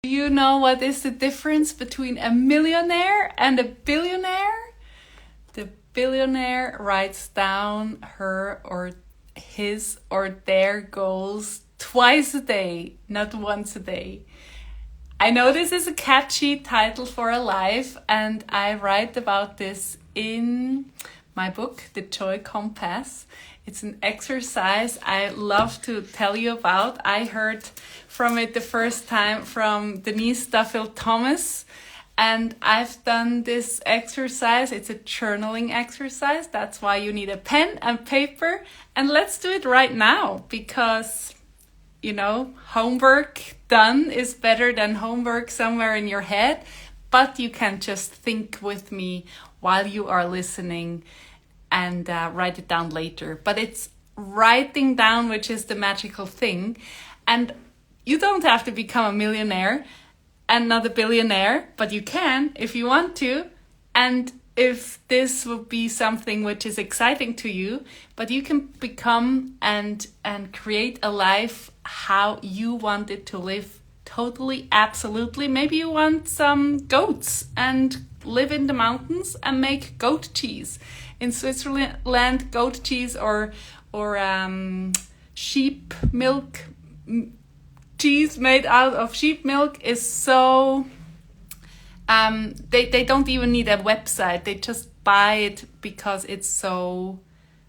Do you know what is the difference between a millionaire and a billionaire? The billionaire writes down her or his or their goals twice a day, not once a day. I know this is a catchy title for a life, and I write about this in my book, The Joy Compass. It's an exercise I love to tell you about. I heard from it the first time from Denise Duffield-Thomas, and I've done this exercise. It's a journaling exercise. That's why you need a pen and paper. And let's do it right now, because homework done is better than homework somewhere in your head, but you can just think with me while you are listening and write it down later. But it's writing down which is the magical thing. And you don't have to become a millionaire and not a billionaire, but you can if you want to. And if this would be something which is exciting to you, but you can become and create a life how you want it to live, totally, absolutely. Maybe you want some goats and live in the mountains and make goat cheese. In Switzerland, goat cheese or sheep milk cheese made out of sheep milk is so... They don't even need a website. They just buy it because it's so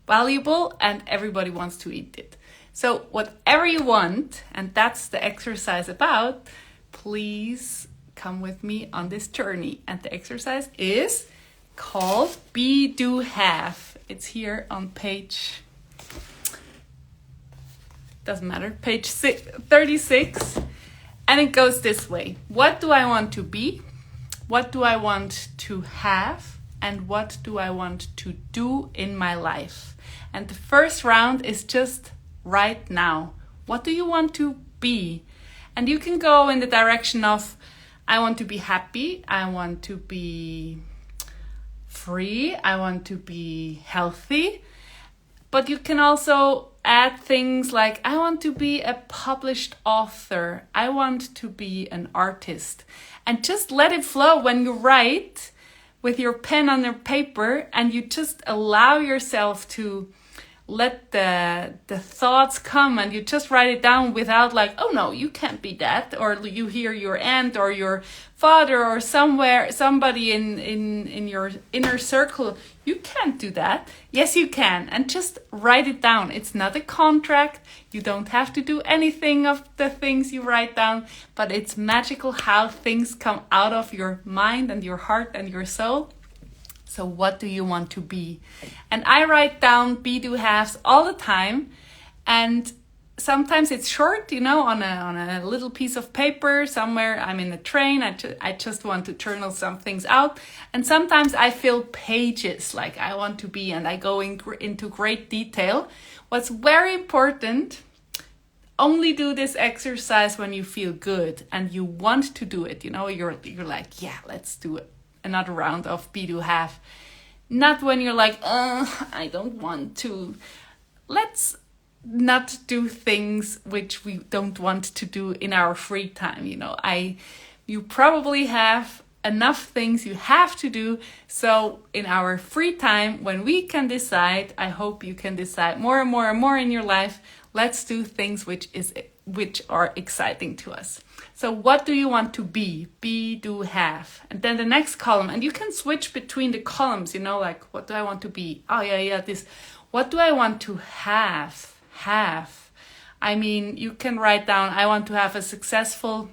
valuable and everybody wants to eat it. So whatever you want, and that's the exercise about, please come with me on this journey. And the exercise is called Be, Do, Have. It's here on page, doesn't matter, page 36. And it goes this way. What do I want to be? What do I want to have? And what do I want to do in my life? And the first round is just right now. What do you want to be? And you can go in the direction of, I want to be happy. I want to be free. I want to be healthy. But you can also add things like, I want to be a published author. I want to be an artist. And just let it flow when you write with your pen on your paper, and you just allow yourself to let the thoughts come, and you just write it down without like, oh no, you can't be that, or you hear your aunt or your father or somebody in your inner circle, you can't do that. Yes, you can, and just write it down. It's not a contract. You don't have to do anything of the things you write down, but it's magical how things come out of your mind and your heart and your soul. So what do you want to be? And I write down be, do, haves all the time. And sometimes it's short, on a little piece of paper somewhere. I'm in a train. I just want to journal some things out. And sometimes I fill pages like I want to be, and I go into great detail. What's very important, only do this exercise when you feel good and you want to do it. You're like, yeah, let's do it. Another round of be, do, have. Not when you're like, I don't want to. Let's not do things which we don't want to do in our free time. You probably have enough things you have to do. So in our free time, when we can decide, I hope you can decide more and more and more in your life, let's do things which are exciting to us. So what do you want to be? Be, do, have. And then the next column, and you can switch between the columns, like, what do I want to be? Oh yeah, this. What do I want to have? I mean, you can write down, I want to have a successful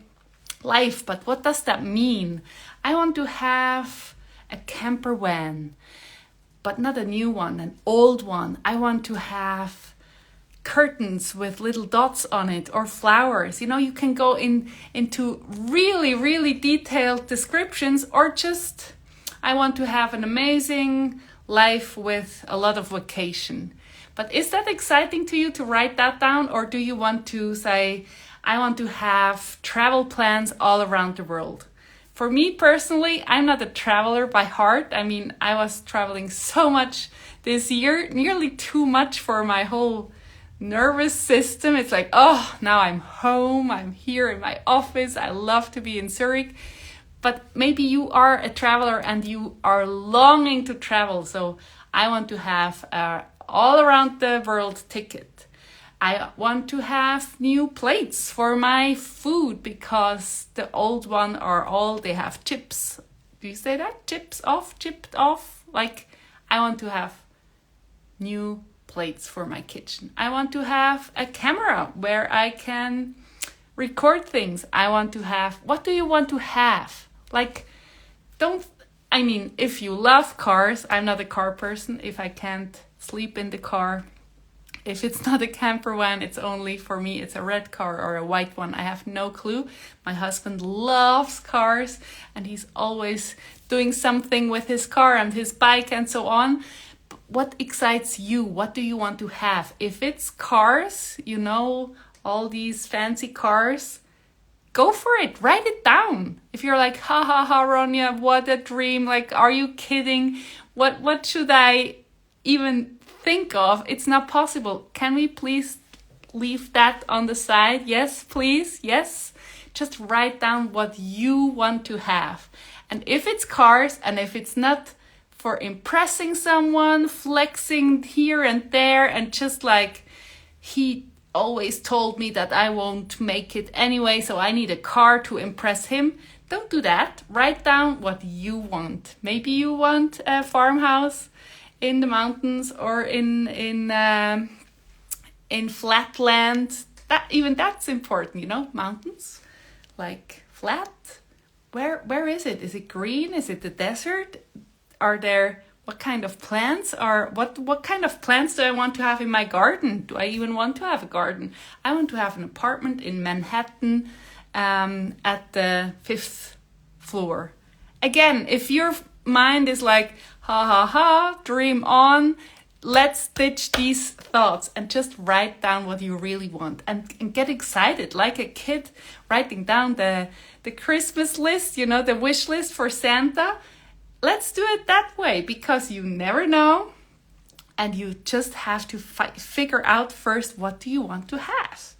life, but what does that mean? I want to have a camper van, but not a new one, an old one. I want to have curtains with little dots on it, or flowers. You can go into really, really detailed descriptions, or just, I want to have an amazing life with a lot of vacation. But is that exciting to you to write that down? Or do you want to say, I want to have travel plans all around the world? For me personally, I'm not a traveler by heart. I mean, I was traveling so much this year, nearly too much for my whole nervous system. It's like, oh, now I'm home, I'm here in my office, I love to be in Zurich. But maybe you are a traveler and you are longing to travel. So I want to have a all around the world ticket. I want to have new plates for my food because the old one are all, they have chips. Do you say that? Chipped off? Like, I want to have new plates for my kitchen. I want to have a camera where I can record things. I want to have, what do you want to have? Like, if you love cars, I'm not a car person. If I can't sleep in the car, if it's not a camper van, it's only, for me, it's a red car or a white one. I have no clue. My husband loves cars and he's always doing something with his car and his bike and so on. What excites you? What do you want to have? If it's cars, all these fancy cars, go for it. Write it down. If you're like, ha ha ha, Ronja, what a dream. Like, are you kidding? What should I even think of? It's not possible. Can we please leave that on the side? Yes, please. Yes. Just write down what you want to have. And if it's cars and if it's not for impressing someone, flexing here and there, and just like, he always told me that I won't make it anyway, so I need a car to impress him. Don't do that. Write down what you want. Maybe you want a farmhouse in the mountains or in flat land. That's important, mountains, like flat. Where is it? Is it green? Is it the desert? Are there, what kind of plants are, what kind of plants do I want to have in my garden? Do I even want to have a garden? I want to have an apartment in Manhattan at the 5th floor. Again, if your mind is like, ha ha ha, dream on, let's ditch these thoughts and just write down what you really want and get excited like a kid writing down the Christmas list, the wish list for Santa. Let's do it that way because you never know and you just have to figure out first, what do you want to have?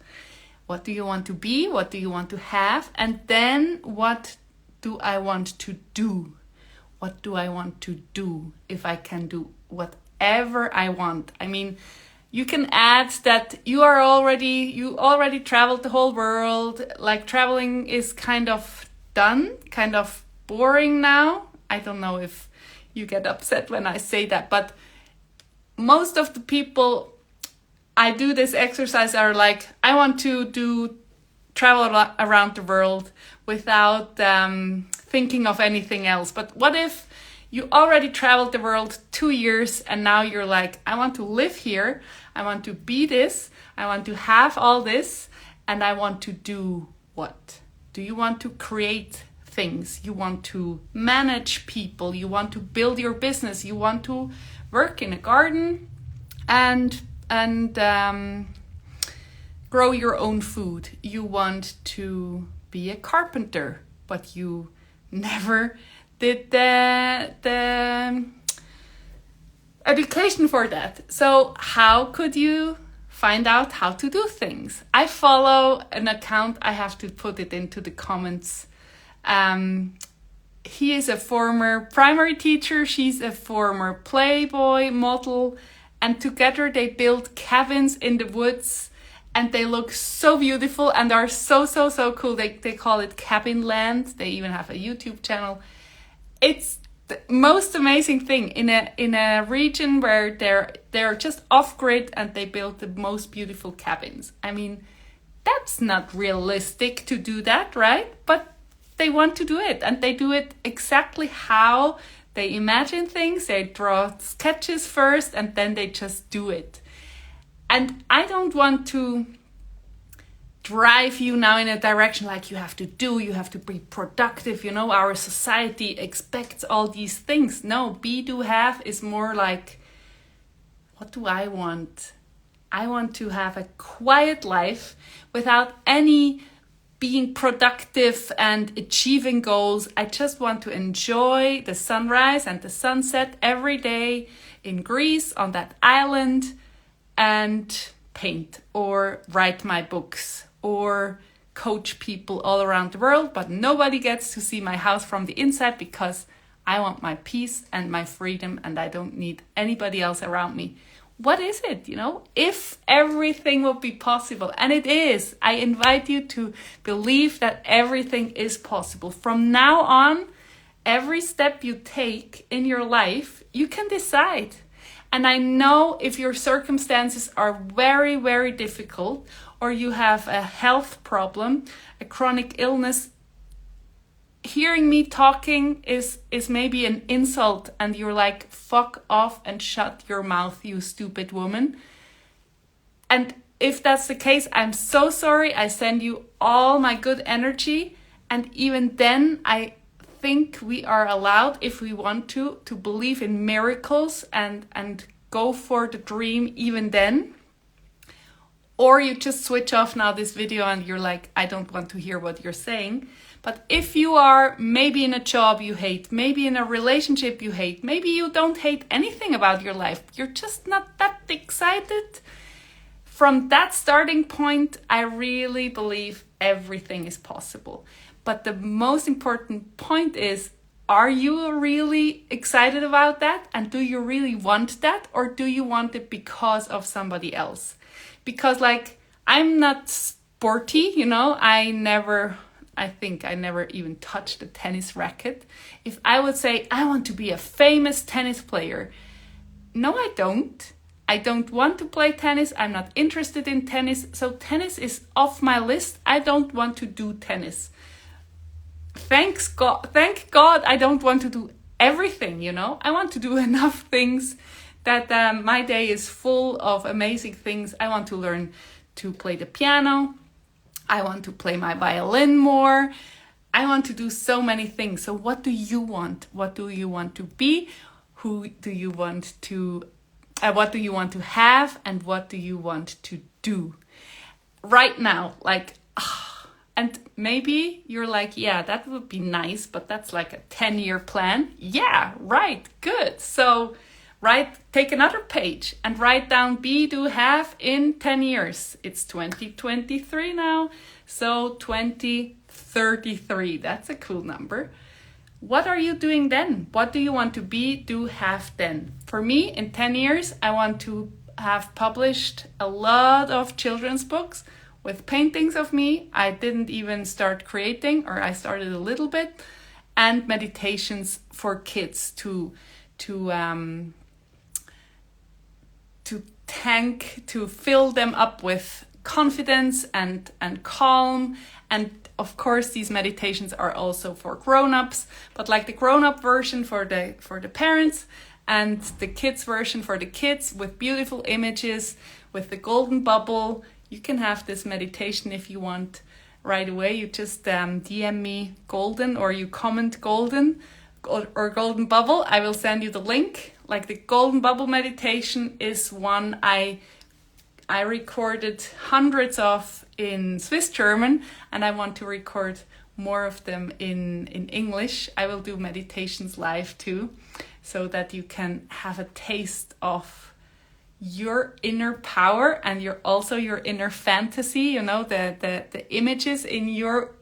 What do you want to be? What do you want to have? And then what do I want to do? What do I want to do if I can do whatever I want? You can add that you already traveled the whole world. Like, traveling is kind of done, kind of boring now. I don't know if you get upset when I say that, but most of the people I do this exercise are like, I want to travel around the world without thinking of anything else. But what if you already traveled the world 2 years and now you're like, I want to live here, I want to be this, I want to have all this, and I want to do what? Do you want to create things? You want to manage people, you want to build your business, you want to work in a garden and grow your own food. You want to be a carpenter, but you never did the education for that. So how could you find out how to do things? I follow an account, I have to put it into the comments. He is a former primary teacher, she's a former Playboy model, and together they build cabins in the woods and they look so beautiful and are so cool. They call it Cabin Land. They even have a YouTube channel. It's the most amazing thing in a region where they're just off grid and they build the most beautiful cabins. That's not realistic to do that, right? But they want to do it and they do it exactly how they imagine things. They draw sketches first and then they just do it. And I don't want to drive you now in a direction like you have to be productive. Our society expects all these things. No, be, do, have is more like, what do I want? I want to have a quiet life without any being productive and achieving goals. I just want to enjoy the sunrise and the sunset every day in Greece on that island and paint or write my books or coach people all around the world, but nobody gets to see my house from the inside because I want my peace and my freedom and I don't need anybody else around me. What is it, If everything would be possible, and it is, I invite you to believe that everything is possible. From now on, every step you take in your life, you can decide. And I know if your circumstances are very, very difficult, or you have a health problem, a chronic illness, hearing me talking is maybe an insult and you're like, fuck off and shut your mouth, you stupid woman. And if that's the case, I'm so sorry. I send you all my good energy. And even then, I think we are allowed, if we want to believe in miracles and go for the dream even then. Or you just switch off now this video and you're like, I don't want to hear what you're saying. But if you are maybe in a job you hate, maybe in a relationship you hate, maybe you don't hate anything about your life, you're just not that excited. From that starting point, I really believe everything is possible. But the most important point is, are you really excited about that? And do you really want that? Or do you want it because of somebody else? Because I'm not sporty, I think I never even touched a tennis racket. If I would say, I want to be a famous tennis player. No, I don't. I don't want to play tennis. I'm not interested in tennis. So tennis is off my list. I don't want to do tennis. Thank God I don't want to do everything, I want to do enough things that my day is full of amazing things. I want to learn to play the piano. I want to play my violin more. I want to do so many things. So what do you want? What do you want to be? Who do you want to, what do you want to have? And what do you want to do? Right now, and maybe you're like, yeah, that would be nice, but that's like a 10-year plan. Yeah, right, good. So take another page and write down be, do, have in 10 years. It's 2023 now, so 2033. That's a cool number. What are you doing then? What do you want to be, do, have then? For me, in 10 years, I want to have published a lot of children's books with paintings of me. I didn't even start creating, or I started a little bit, and meditations for kids to fill them up with confidence and calm. And of course, these meditations are also for grown-ups, but the grown-up version for the parents and the kids version for the kids, with beautiful images, with the golden bubble. You can have this meditation if you want right away. You just DM me golden, or you comment golden or golden bubble. I will send you the link. The golden bubble meditation is one I recorded hundreds of in Swiss German, and I want to record more of them in English. I will do meditations live too, so that you can have a taste of your inner power and your inner fantasy. The images in your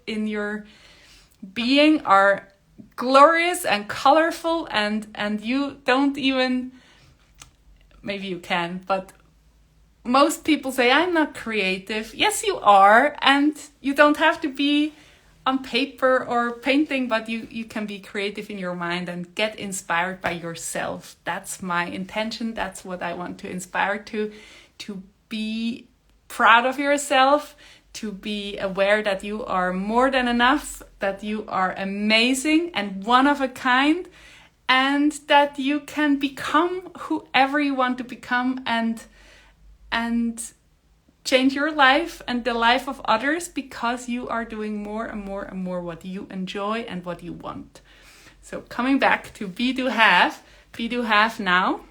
being are glorious and colorful, and you don't even, maybe you can, but most people say, I'm not creative. Yes, you are, and you don't have to be on paper or painting, but you can be creative in your mind and get inspired by yourself. That's my intention. That's what I want to inspire to be proud of yourself, to be aware that you are more than enough, that you are amazing and one of a kind, and that you can become whoever you want to become and change your life and the life of others, because you are doing more and more and more what you enjoy and what you want. So coming back to be, do, have now,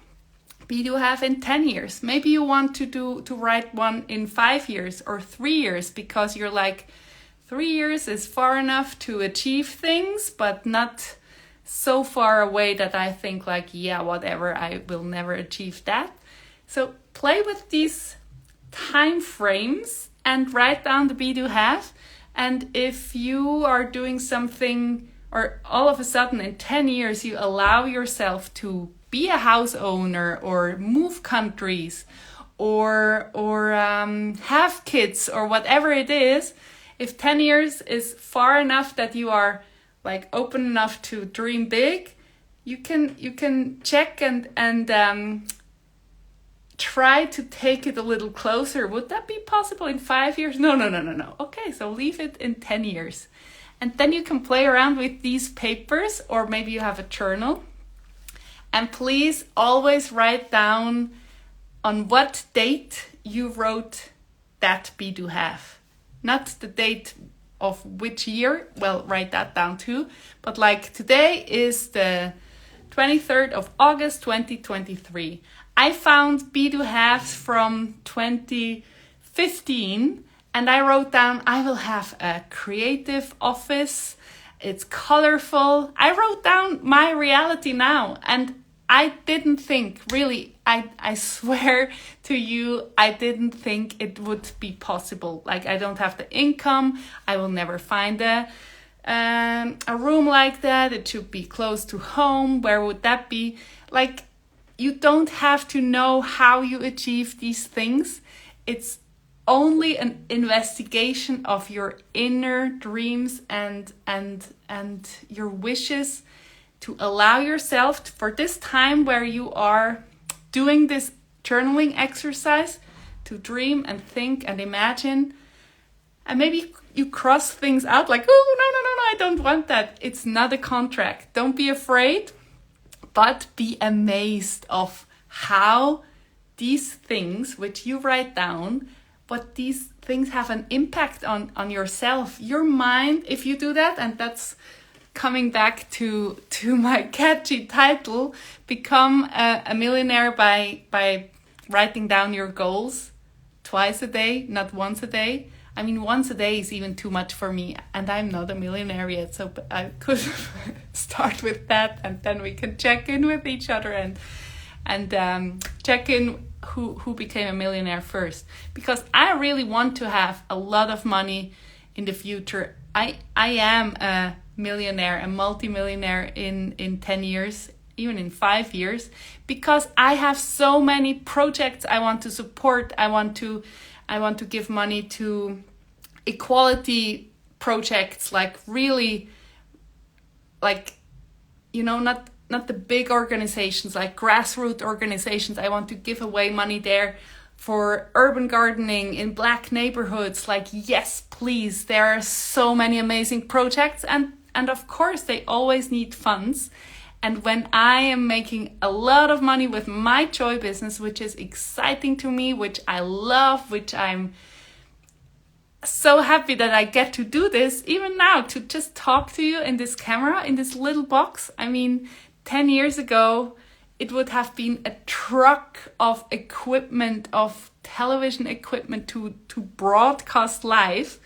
be, do, have in 10 years. Maybe you want to write one in 5 years or 3 years, because you're like, 3 years is far enough to achieve things, but not so far away that I think yeah, whatever, I will never achieve that. So play with these time frames and write down the be do have. And if you are doing something, or all of a sudden in 10 years you allow yourself to be a house owner or move countries or have kids or whatever it is, if 10 years is far enough that you are like open enough to dream big, you can check and try to take it a little closer. Would that be possible in 5 years? No. Okay, so leave it in 10 years. And then you can play around with these papers, or maybe you have a journal. And please always write down on what date you wrote that be do have. Not the date of which year, well, write that down too. But like today is the 23rd of August 2023. I found be do haves from 2015, and I wrote down I will have a creative office. It's colorful. I wrote down my reality now, and I didn't think, really, I swear to you, I didn't think it would be possible. Like, I don't have the income. I will never find a room like that. It should be close to home. Where would that be? Like, you don't have to know how you achieve these things. It's only an investigation of your inner dreams and your wishes, to allow yourself for this time where you are doing this journaling exercise to dream and think and imagine. And maybe you cross things out like, oh, no, I don't want that. It's not a contract. Don't be afraid, but be amazed of how these things which you write down, but these things have an impact on yourself, your mind, if you do that. And that's coming back to my catchy title, become a millionaire by writing down your goals twice a day, not once a day. I mean, once a day is even too much for me, and I'm not a millionaire yet, so I could start with that, and then we can check in with each other and check in who became a millionaire first. Because I really want to have a lot of money in the future. I am a millionaire, a multi-millionaire in 10 years, even in 5 years, because I have so many projects I want to support. I want to give money to equality projects, like really, like, you know, not the big organizations, like grassroots organizations. I want to give away money there for urban gardening in Black neighborhoods. Like, yes, please. There are so many amazing projects, and of course they always need funds. And when I am making a lot of money with my joy business, which is exciting to me, which I love, which I'm so happy that I get to do this, even now, to just talk to you in this camera, in this little box. I mean, 10 years ago, it would have been a truck of equipment, of television equipment to broadcast live.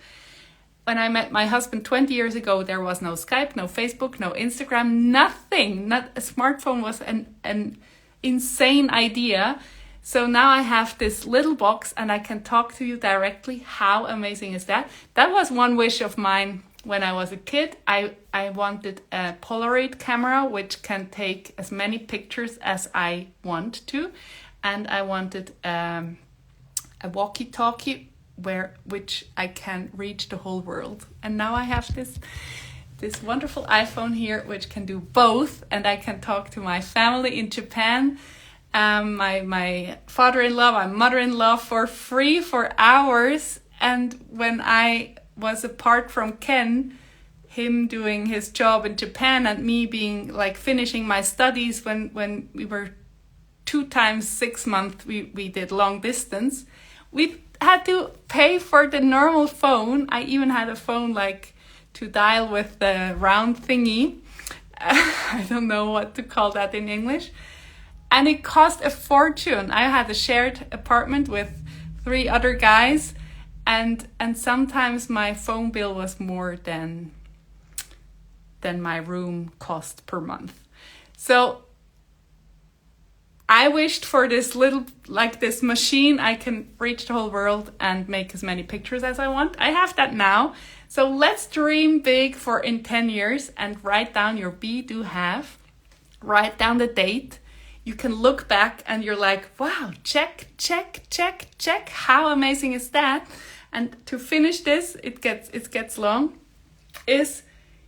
When I met my husband 20 years ago, there was no Skype, no Facebook, no Instagram, nothing. Not a smartphone was an insane idea. So now I have this little box and I can talk to you directly. How amazing is that? That was one wish of mine when I was a kid. I wanted a Polaroid camera which can take as many pictures as I want to. And I wanted a walkie-talkie which I can reach the whole world. And now I have this wonderful iPhone here which can do both, and I can talk to my family in Japan, my father-in-law, my mother-in-law, for free for hours. And when I was apart from Ken, him doing his job in Japan and me being like finishing my studies, when we were 2 times 6 months we did long distance, we had to pay for the normal phone. I even had a phone like to dial with the round thingy. I don't know what to call that in English. And it cost a fortune. I had a shared apartment with 3 other guys, and sometimes my phone bill was more than my room cost per month. So I wished for this little, like this machine, I can reach the whole world and make as many pictures as I want. I have that now. So let's dream big for in 10 years and write down your be, do, have. Write down the date. You can look back and you're like, wow, check, check, check, check. How amazing is that? And to finish this, it gets long, is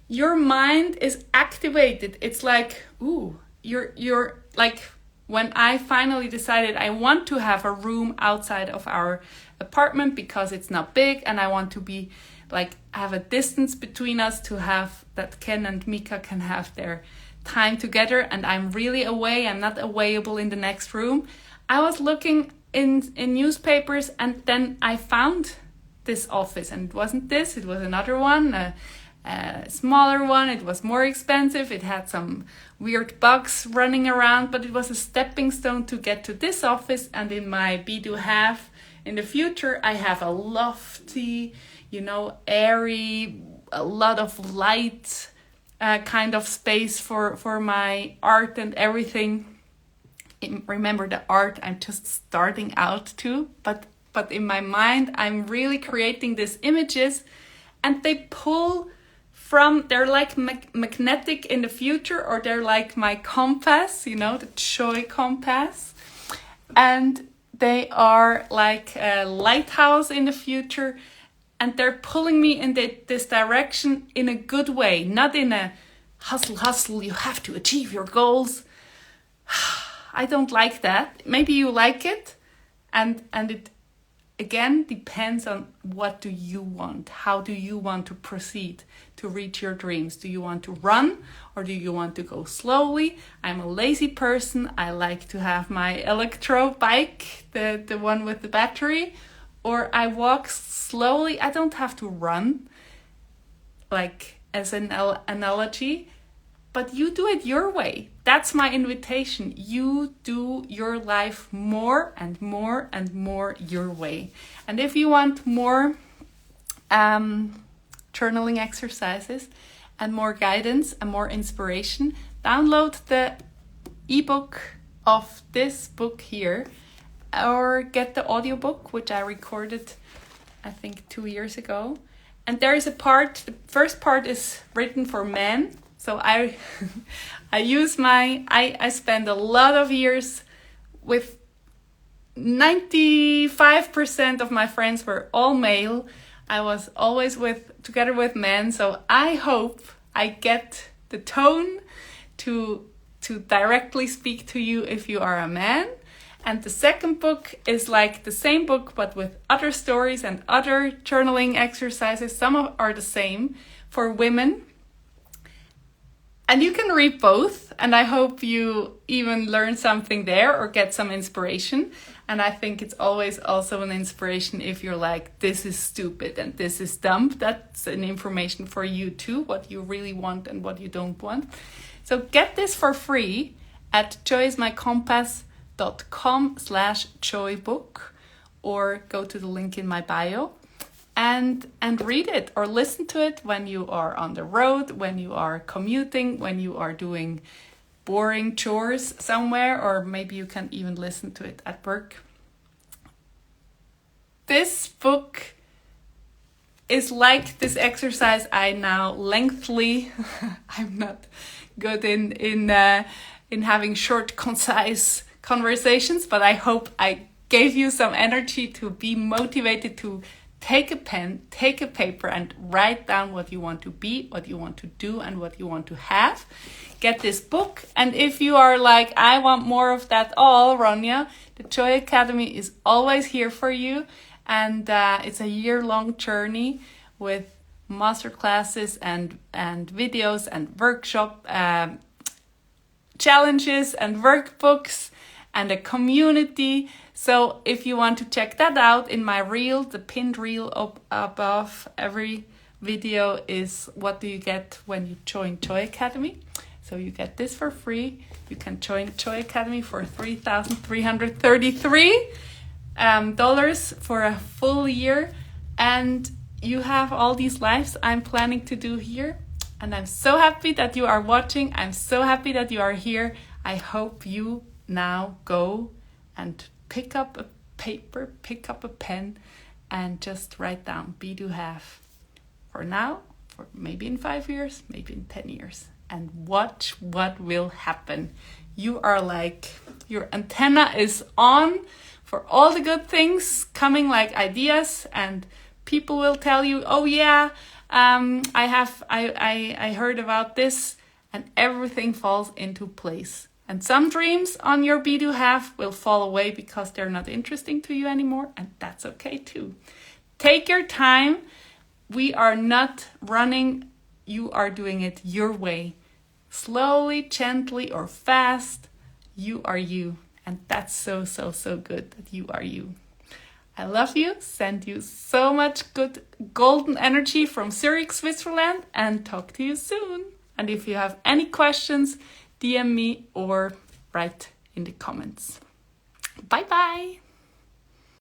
your mind is activated. It's like, ooh, you're like, when I finally decided I want to have a room outside of our apartment because it's not big and I want to be like, have a distance between us to have that Ken and Mika can have their time together and I'm really away, I'm not awayable in the next room. I was looking in newspapers and then I found this office and it wasn't this, it was another one, a smaller one. It was more expensive. It had some weird bugs running around, but it was a stepping stone to get to this office. And in my be do have in the future, I have a lofty, airy, a lot of light kind of space for my art and everything. Remember, the art I'm just starting out to, but in my mind, I'm really creating these images and they pull they're like magnetic in the future, or they're like my compass, the Joy compass. And they are like a lighthouse in the future. And they're pulling me in this direction in a good way, not in a hustle, you have to achieve your goals. I don't like that. Maybe you like it. And it again depends on what do you want. How do you want to proceed to reach your dreams? Do you want to run or do you want to go slowly? I'm a lazy person. I like to have my electro bike, the one with the battery, or I walk slowly. I don't have to run, like as an analogy, but you do it your way. That's my invitation. You do your life more and more and more your way. And if you want more journaling exercises and more guidance and more inspiration, download the ebook of this book here or get the audiobook, which I recorded, I think 2 years ago. And there is a part, the first part is written for men. So I spend a lot of years with 95% of my friends were all male. I was always together with men. So I hope I get the tone to directly speak to you if you are a man. And the second book is like the same book, but with other stories and other journaling exercises. Some are the same for women. And you can read both, and I hope you even learn something there or get some inspiration. And I think it's always also an inspiration if you're like, this is stupid and this is dumb. That's an information for you too, what you really want and what you don't want. So get this for free at joyismycompass.com/joybook or go to the link in my bio. And read it or listen to it when you are on the road, when you are commuting, when you are doing boring chores somewhere, or maybe you can even listen to it at work. This book is like this exercise I now lengthily, I'm not good in having short, concise conversations, but I hope I gave you some energy to be motivated to take a pen, take a paper, and write down what you want to be, what you want to do, and what you want to have. Get this book. And if you are like, I want more of that all, Ronja, the Joy Academy is always here for you. And it's a year-long journey with masterclasses and videos and workshop challenges and workbooks and a community. So if you want to check that out, in my reel, the pinned reel up above every video is what do you get when you join Joy Academy. So you get this for free. You can join Joy Academy for $3,333 for a full year. And you have all these lives I'm planning to do here. And I'm so happy that you are watching. I'm so happy that you are here. I hope you now go and pick up a paper, pick up a pen, and just write down be, do, have. For now, for maybe in 5 years, maybe in 10 years. And watch what will happen. You are like, your antenna is on for all the good things coming, like ideas, and people will tell you, oh yeah, I heard about this, and everything falls into place. And some dreams on your be, do, have will fall away because they're not interesting to you anymore, and that's okay too. Take your time. We are not running. You are doing it your way. Slowly, gently, or fast. You are you. And that's so, so, so good that you are you. I love you. Send you so much good golden energy from Zurich, Switzerland, and talk to you soon. And if you have any questions, DM me or write in the comments. Bye bye.